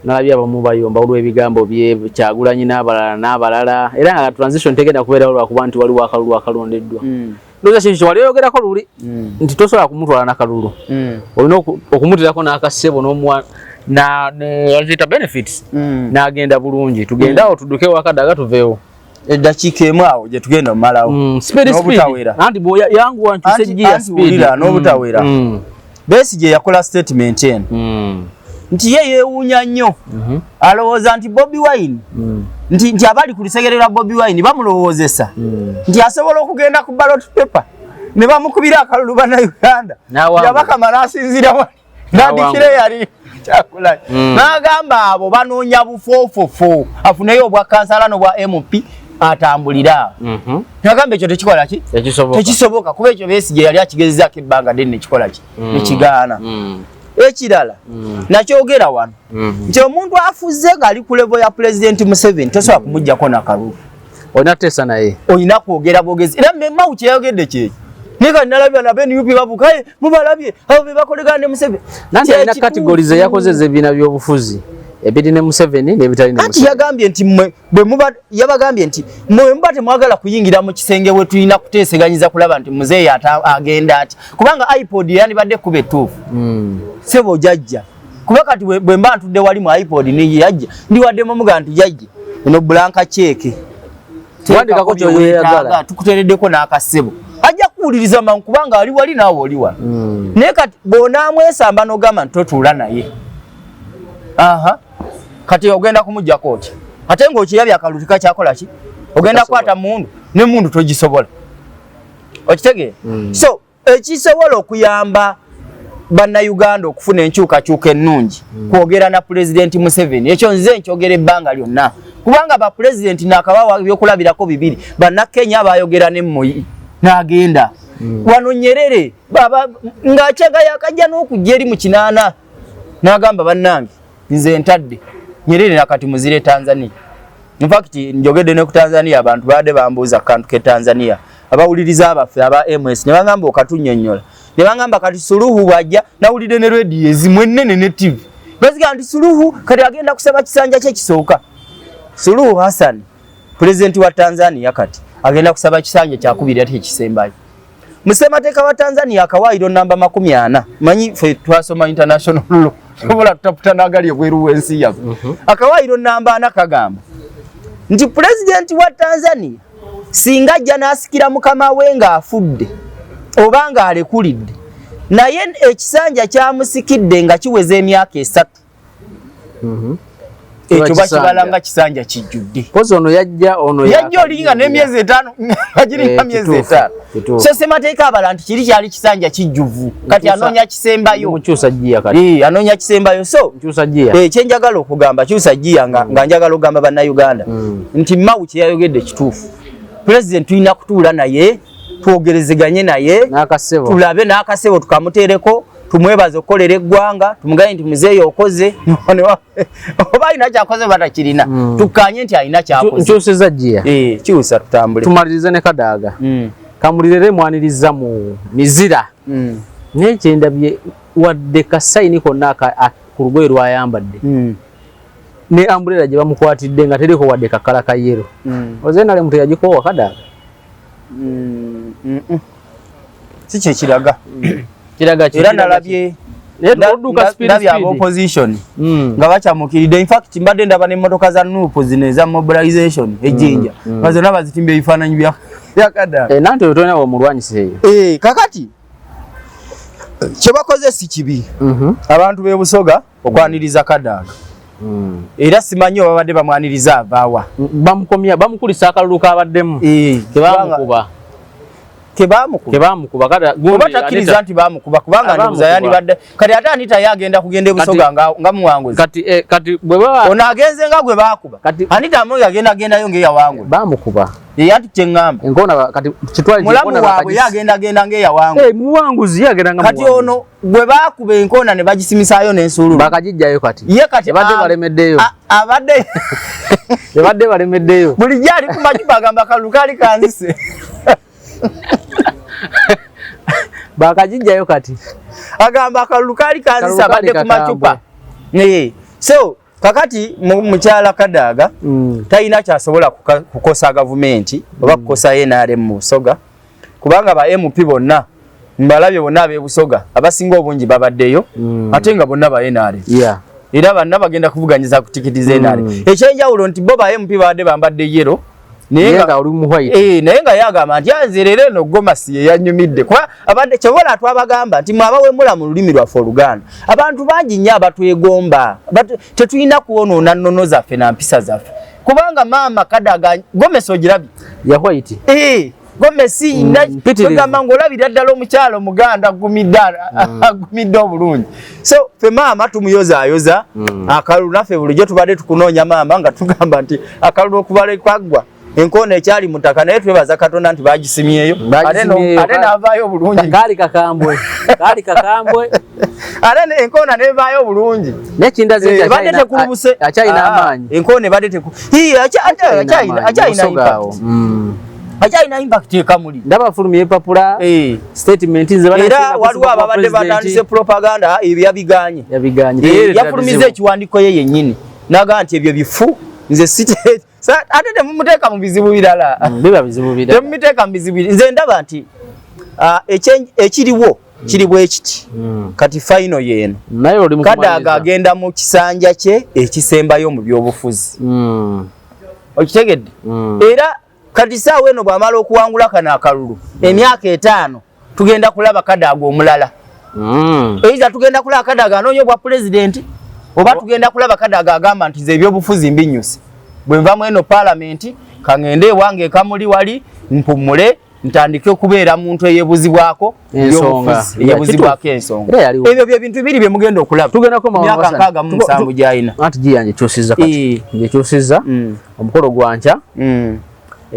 nalabye abamu bayomba olw'ebigambo bye Kyagulanyi n'abalala era nga transition tegenda kubeerawo lwakuba nti waliwo akalulu akalondeddwa ndoza kintu wali yogerako luli nti tosobola kumutwala n'akalulu olina okumutirako n'akasebo n'omuwa azita benefits n'agenda bulungi tugendawo tudduke wakadaga tuveewo eddakiika emu awo gye tugenda omumalawo n'obutawera anti yanguwa ntusejjiya speed n'obutawera Besigye yakola statement eno nti ye yeewuunya nnyo alowooza nti Bobi Wine nti abali ku lusegerera Bobi Wine bamulowoozesa nti asobola okugenda ku ballot paper ne bamukubira akalulu Bannayuganda yabakamala asinzira wali n'adikire yali Kyagulanyi n'agamba abo banoonya bufoofofo afuneyo obwa kansala n'obwa MP atambulira n'agamba ekyo tekikola ki tekisoboka kuba ekyo Besigye yali akigezezaako ebbanga ddene nekikola ki nekigaana ekirala nakyogera wano nti omuntu afuze ng'ali ku level ya President Museveni tosobola kumuggyako n'akalulu olina teesa naye olina kwogera bwogezi era mmemmawu kyeyayogedde kyekyo naye kati nalabya na BNUP bavuga mubalabye abo be bakolegana ne Museveni nanti alina categories eyakoze ebibiina by'obufuzi ebiri ne Museveni n'ebitali ne Museveni yagambye nti yabagambye nti mwe muba temwagala kuyingira mu kisenge we tulina kuteeseganyiza kulaba nti muzeeyi agenda ati kubanga iPod yandibadde kuba ettuufu sebo jajja kuba kati bwe mba ntudde wali mu iPod niye yajja ndiwaddemu muga nti jajja eno blanka cheeke wandikako kyoyagala tukutereddeko n'akasebo ajja kuwuliriza mangu kubanga ali wali naawe oli wano naye kati bw'onaamwesamba n'ogamba nti totuula naye kati ogenda kumujja kooti ate ng'okirabye akalulu tikakyakola ki ogenda kwata mundu ne mundu togisobola okitegeera so ekisobola okuyamba Bannayuganda okufuna enkyukakyuka ennungi kwogera na President Museveni ekyo nze nkyogera ebbanga lyonna kubanga ba President n'akabawa ebyokulabirako bibiri Bannakenya bayogera ne Moi n'agenda wano Nyerere ng'akyagaya akajja n'okujja eri mu kinaana n'agamba bannange nze ntadde Nyerere nakati muzire Tanzania in fact njogedde ne ku Tanzania abantu baade bambuuza kantu ke Tanzania abawuliriza abaffe aba MS ne bagamba okatunnyonnyola ne bagamba kati Suluhu bwajja nawulidde ne radio ezimwe nnene ne TV baziga nti Suluhu kati agenda kusaba kisanja kye kisooka Suluhu Hassan president wa Tanzania kati agenda kusaba kisanja kyakubiri ate kisembayo Musemateeka wa Tanzania akawaayiro namba 40 manyi fe twasoma international law obola tutaputa nagali ebweru wensi yaffe akawaayiro namba 4 kagamba nti president wa Tanzania singa ajja n'asikira mukama we ng'afudde oba ng'alekulidde naye ekisanja kyamusikidde nga kiweza emyaka 3 ekyo bakibalanga kisanja kijjudde pozi ono yajja olinga n'emyezi 5 agiringa myezi 5 so semateeka abala nti kiri kyali kisanja kijjuvu kati anoonya kisembayo mukyusa jjiya kati anoonya kisembayo so mukyusa jjiya kyenjagala okugamba kyusa jjiya nga njagala ogamba bannayuganda nti Mao kye yayogedde kituufu president tulina kutuula naye twogerezeganye naye tulabe n'akasebo tukamuteereko tumwebaze okukolera eggwanga tumugaye nti muzeeyo okoze oba alina kyakoze batakirina tukkanye nti alina kyakoze nkyusiza jjiya kyusa tutambule tumalirize ne Kadaaga kamulirere mwaniriza mu mizira naye kyendabye wadde kasayini konna ku lugoye lwayambadde ne ambrera gye bamukwatidde nga teriko wadde kakala ka yero ozenale mutu yagikoowa Kadaaga si kye kiraga era nalabye opposition nga bakyamukiride in fact mbadde ndaba n'emmotoka za nuupu zino eza mobilization ejjinja nga zonna bazitimba ebifaananyi bya Kadaaga nanti oyo tolina wamulwanyiseeyo kakati kye bakoze si kibi abantu b'e Busoga okwaniriza Kadaaga era simanyi oba badde bamwaniriza avaawa bamukomya bamukulisa akalulu kabaddemu kebamukuba oba takkiriza nti bamukuba kubanga nduza yandibadde kati ate Anita yagenda kugenda e Busoga nga muwanguzi kati bweba ono agenze nga gwe baakuba Anita Among agendayo ng'eyawangula bamukuba ati kyeŋŋamba enkona kati kitwali mulamu waabwe yagenda ng'eyawangula muwanguzi yagenda nga kati ono gwe baakuba enkona ne bagisimisaayo n'ensuululu bakagijjayo kati ye kati badde balemeddeyo abadde balemeddeyo bulijjo ali ku macupa agamba akalulu kaali kanzise bakagijjayo kati agamba akalulu kaali kanzise abadde ku macupa so kakati mukyala Kadaaga talina kyasobola kukosa gavumenti oba kukosa NRM mu Busoga kubanga ba MP bonna mbalabye bonna ab'e Busoga abasinga obungi babaddeyo ate nga bonna ba NRM era banna bagenda kuvuganyiza ku tikiti ze NRM ekyenjawulo nti bo ba MP babadde bambadde yero naye nga yagamba nti anzerere no Gomasi yeyanyumidde kuba abadde kyobola twabagamba nti mwabawemula mu lulimi lwaffe Oluganda abantu bangi nnyo abatwegomba tetulina kuwonoona nnono zaffe na mpisa zaffe kubanga maama Kadaaga Gomesi ogirabye ya white Gomesi ngamba ng'olabira ddala omukyalo Omuganda agumidde obulungi so ffe maama tumuyozaayoza akalulu naffe bulijjo tubadde tukunoonya maama nga tugamba nti akalulu okubala kwaggwa enkoona ekyali mutaka naye twebaza Katonda nti bagisimyeyo ate n'avaayo obulungi kaali kakambwe ate enkoona n'evaayo obulungi nebadde tekulubuse akyalina amaanyi enkoona ebadde akyalina impact ekamuli ndabafulumya empapula statement era waliwo ababadde batandise propaganda ebyo yabiganye yafulumiza ekiwandiiko ye yennyini naga nti ebyo bifu nze ate temumuteeka mu bizibu birala temumuteeka mu bizibu nze ndaba nti ekiriwo kiri bwe kiti kati fayino yeeno Kadaaga agenda mu kisanja kye ekisembayo mu byobufuzi okitegedde era kati saawa eno bw'amala okuwangula kano akalulu emyaka 5 tugenda kulaba Kadaaga omulala eiza tugenda kulaba Kadaaga anoonya obwa pulezidenti oba tugenda kulaba Kadaaga agamba nti ze ebyobufuzi mbinyuse bwe nvamu eno paalamenti kaŋŋende ewange ekamuli wali mpumule ntandike okubeera muntu eyebuzibwako eyebuzibwako ensonga ebyo bye bintu biri bye mugenda okulaba myaka 67 gy'alina anti giyanje kyusiza kati ngekyusiza omukolo gwanca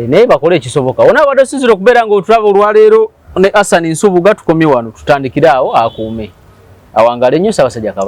naye bakole ekisoboka wona abadde osinzira okubeera ng'otulaba olwaleero ne Hassan Nsubuga tukomye wano tutandikire awo akuume awangale nnyo Ssaabasajja Kabaka.